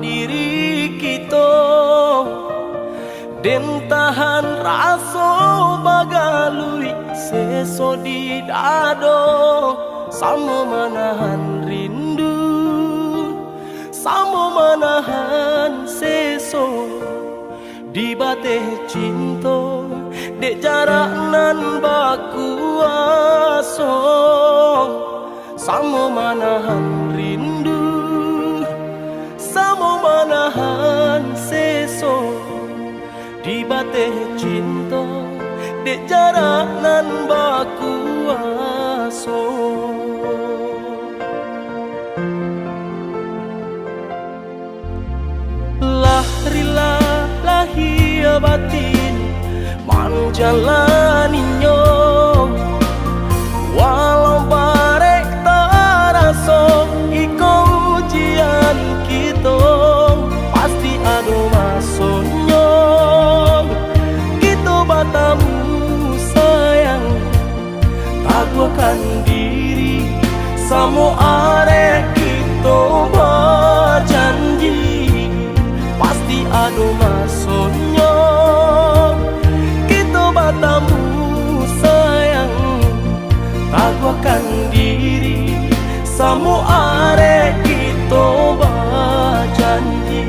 diri kita den tahan raso bagalui seso di dado samo manahan rindu samo manahan seso di bateh cinta dek jarak nan baku aso samo manahan rindu samo manahan seso di bateh cinta dek jarak nan baku aso. Lahrilah lahia batin manjalaninya walau barek taraso iko ujian kita pasti ada masanya kita batamu sayang taguakan diri samo arek kita berjanji pasti ada masanya kita batamu sayang taguakan diri samo arek kita berjanji.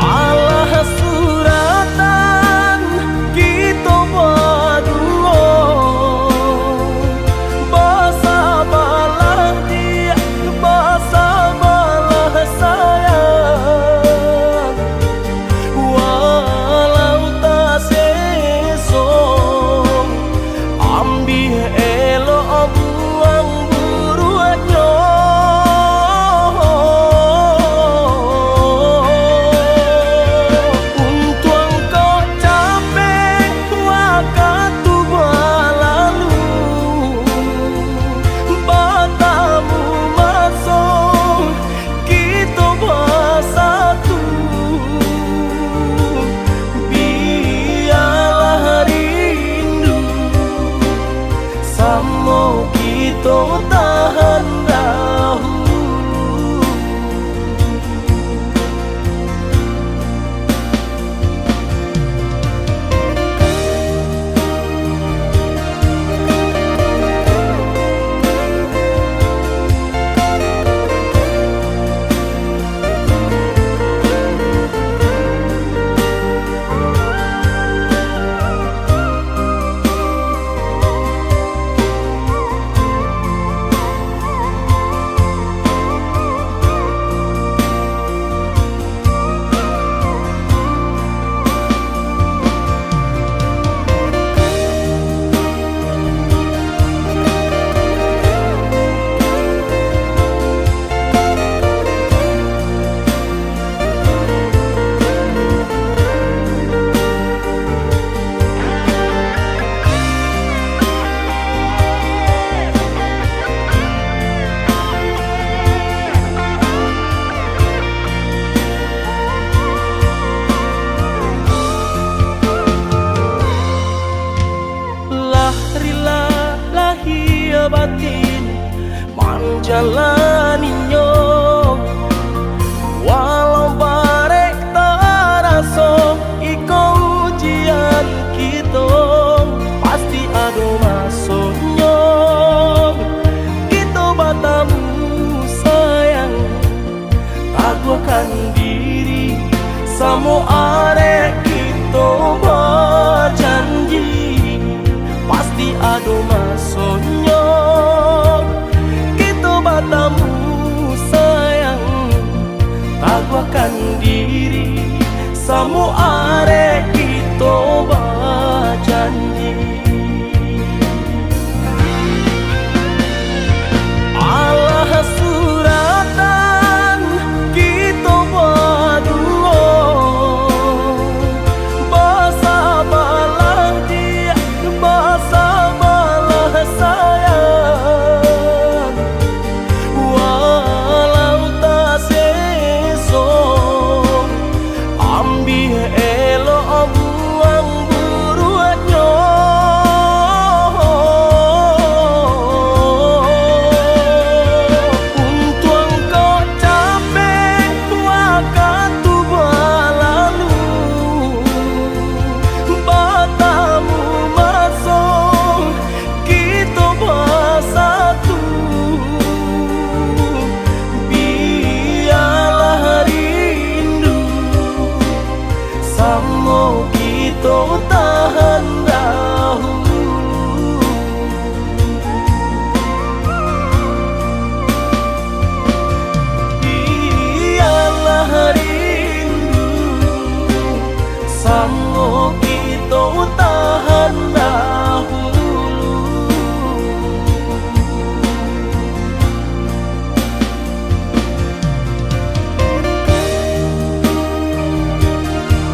Allah suratan kita berdua basa balah dia basa balah sayang walau tak sesong ambil elok buang buruannya untuk engkau capek waktu berlalu batamu masuk kita bersatu biarlah rindu samo kita tahan dahulu. Lahrilah lahia batin manjalaninya walau barek taraso iko ujian kita pasti ada masanya kita batamu sayang taguakan diri samo arek kita berjanji pasti ada masanya kita batamu sayang taguakan diri samo arek kita berjanji. Allah suratan kita berdua basa balah dia basa balah sayang walau tak sesong ambil elok Kau tahan